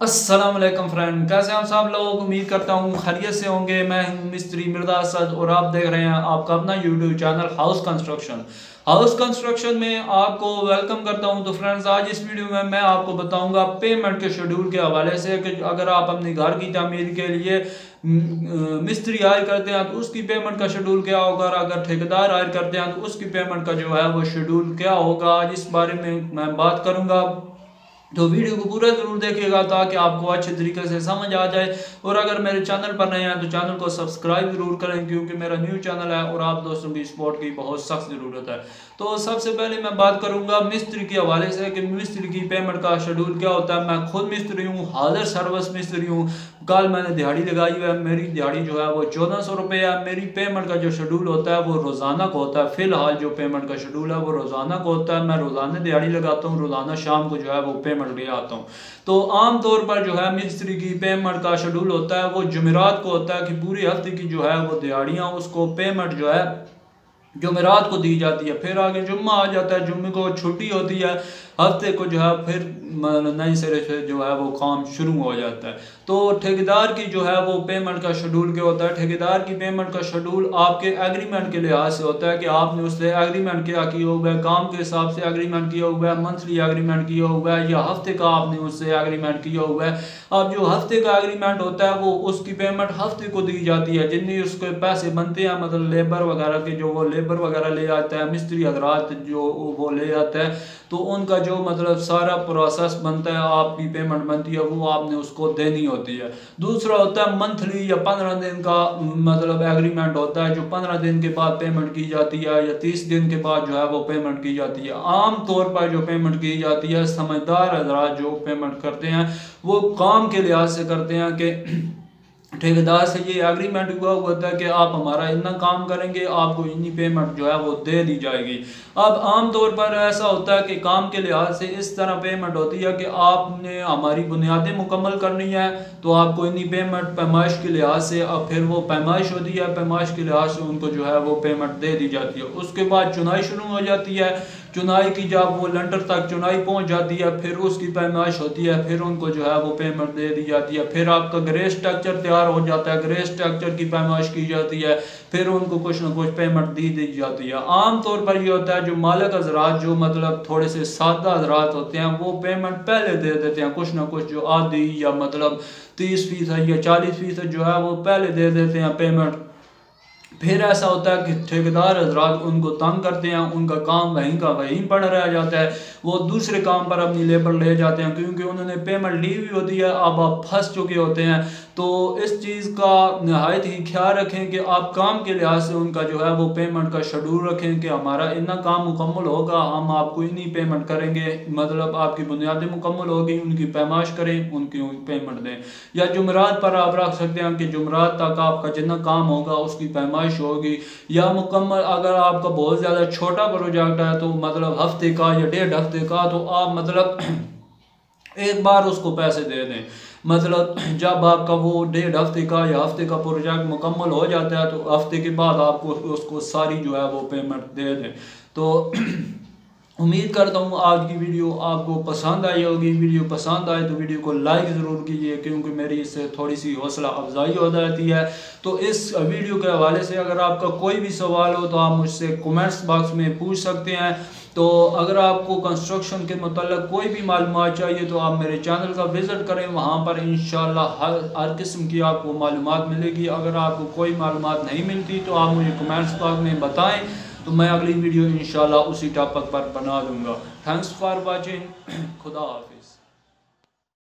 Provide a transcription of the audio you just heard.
अस्सलाम वालेकुम फ्रेंड, कैसे हैं आप सब लोग। उम्मीद करता हूँ खैरियत से होंगे। मैं हूँ मिस्त्री मिर्जा असद और आप देख रहे हैं आपका अपना यूट्यूब चैनल हाउस कंस्ट्रक्शन में आपको वेलकम करता हूँ। तो फ्रेंड्स, आज इस वीडियो में मैं आपको बताऊंगा पेमेंट के शेड्यूल के हवाले से कि अगर आप अपने घर की तामीर के लिए मिस्त्री हायर करते हैं तो उसकी पेमेंट का शेड्यूल क्या होगा, और अगर ठेकेदार हायर करते हैं तो उसकी पेमेंट का जो है वो शेड्यूल क्या होगा, आज इस बारे में मैं बात करूँगा। तो वीडियो को पूरा जरूर देखिएगा ताकि आपको अच्छे तरीके से समझ आ जाए। और अगर मेरे चैनल पर नए हैं तो चैनल को सब्सक्राइब जरूर करें, क्योंकि मेरा न्यू चैनल है और आप दोस्तों की सपोर्ट की बहुत सख्त ज़रूरत है। तो सबसे पहले मैं बात करूंगा मिस्त्री के हवाले से कि मिस्त्री की पेमेंट का शेड्यूल क्या होता है। मैं खुद मिस्त्री हूँ, हाजिर सर्विस मिस्त्री हूँ। कल मैंने दिहाड़ी लगाई हुई है, मेरी दिहाड़ी जो है वो 1400 रुपये है। मेरी पेमेंट का जो शेड्यूल होता है वो रोज़ाना को होता है। फिलहाल जो पेमेंट का शेड्यूल है वो रोज़ाना को होता है। मैं रोज़ाना दिहाड़ी लगाता हूँ, रोज़ाना शाम को जो है वो पेमेंट ले आता हूँ। तो आम तौर पर जो है मिस्त्री की पेमेंट का शेड्यूल होता है वो जुमेरात को होता है कि पूरी हफ्ते की जो है वो दिहाड़ियाँ उसको पेमेंट जो है जुमेरात को दी जाती है। फिर आगे जुम्मा आ जाता है, जुम्मे को छुट्टी होती है, हफ्ते को जो है फिर नए सिरे से जो है वो काम शुरू हो जाता है। तो ठेकेदार की जो है वो पेमेंट का शेड्यूल क्या होता है। ठेकेदार की पेमेंट का शेड्यूल आपके एग्रीमेंट के लिहाज से होता है कि आपने उससे एग्रीमेंट क्या किया हुआ है, काम के हिसाब से एग्रीमेंट किया हुआ है, मंथली एग्रीमेंट किया हुआ है या हफ्ते का आपने उससे एग्रीमेंट किया हुआ है। अब जो हफ्ते का एग्रीमेंट होता है वो उसकी पेमेंट हफ्ते को दी जाती है, जितने उसके पैसे बनते हैं, मतलब लेबर वगैरह के जो वो लेबर वगैरह ले आता है, मिस्त्री हजरात जो वो ले आता है, तो उनका जो मतलब सारा प्रोसेस बनता है, आपकी पेमेंट बनती है, वो आपने उसको देनी होती है। दूसरा होता है मंथली या 15 दिन का मतलब एग्रीमेंट होता है, जो 15 दिन के बाद पेमेंट की जाती है या 30 दिन के बाद जो है वो पेमेंट की जाती है। आम तौर पर जो पेमेंट की जाती है, समझदार हजरात जो पेमेंट करते हैं वो काम के लिहाज से करते हैं कि ठेकेदार से ये एग्रीमेंट हुआ होता है कि आप हमारा इतना काम करेंगे, आपको इतनी पेमेंट जो है वो दे दी जाएगी। अब आम तौर पर ऐसा होता है कि काम के लिहाज से इस तरह पेमेंट होती है कि आपने हमारी बुनियादें मुकम्मल करनी है तो आपको इतनी पेमेंट पैमाइश के लिहाज से, अब फिर वो पैमाइश होती है, पैमाइश के लिहाज से उनको जो है वो पेमेंट दे दी जाती है। उसके बाद चुनाई शुरू हो जाती है। चुनाई की जब वो लंटर तक चुनाई पहुंच जाती है फिर उसकी पैमाइश होती है, फिर उनको जो है वो पेमेंट दे दी जाती है। फिर आपका ग्रे स्ट्रक्चर तैयार हो जाता है, ग्रे स्ट्रक्चर की पैमाइश की जाती है, फिर उनको कुछ ना कुछ पेमेंट दी जाती है। आम तौर पर ये होता है जो मालिक हजरात जो मतलब थोड़े से सादा हजरात होते हैं वो पेमेंट पहले दे देते हैं, कुछ ना कुछ जो आधी या मतलब 30% या 40% जो है वो पहले दे देते हैं पेमेंट। फिर ऐसा होता है कि ठेकेदार हजरात उनको तंग करते हैं, उनका काम वहीं का वहीं पड़ा रह जाता है, वो दूसरे काम पर अपनी लेबर ले जाते हैं क्योंकि उन्होंने पेमेंट ली हुई होती है, अब आप फंस चुके होते हैं। तो इस चीज़ का नहायत ही ख्याल रखें कि आप काम के लिहाज से उनका जो है वो पेमेंट का शेड्यूल रखें कि हमारा इतना काम मुकम्मल होगा, हम आपको इतनी पेमेंट करेंगे, मतलब आपकी बुनियादें मुकम्मल होगी, उनकी पैमाइश करें, उनकी पेमेंट दें। या जुमरात पर आप रख सकते हैं कि जुमरात तक आपका जितना काम होगा उसकी पैमाइश होगी, या मुकम्मल अगर आपका बहुत ज़्यादा छोटा प्रोजेक्ट है तो मतलब हफ्ते का या 1.5 हफ्ते का, तो आप मतलब एक बार उसको पैसे दे दें। मतलब जब आपका वो 1.5 हफ्ते का या हफ्ते का प्रोजेक्ट मुकम्मल हो जाता है तो हफ्ते के बाद आपको उसको सारी जो है वो पेमेंट दे दें। तो उम्मीद करता हूँ आज की वीडियो आपको पसंद आई होगी। वीडियो पसंद आए तो वीडियो को लाइक ज़रूर कीजिए, क्योंकि मेरी इससे थोड़ी सी हौसला अफजाई हो जाती है। तो इस वीडियो के हवाले से अगर आपका कोई भी सवाल हो तो आप मुझसे कमेंट्स बॉक्स में पूछ सकते हैं। तो अगर आपको कंस्ट्रक्शन के मतलब कोई भी मालूमात चाहिए तो आप मेरे चैनल का विज़िट करें, वहाँ पर इंशाल्लाह हर किस्म की आपको मालूमात मिलेगी। अगर आपको कोई मालूमात नहीं मिलती तो आप मुझे कमेंट्स बॉक्स में बताएं, तो मैं अगली वीडियो इंशाल्लाह उसी टॉपिक पर बना दूंगा। Thanks for watching. खुदा हाफिज़।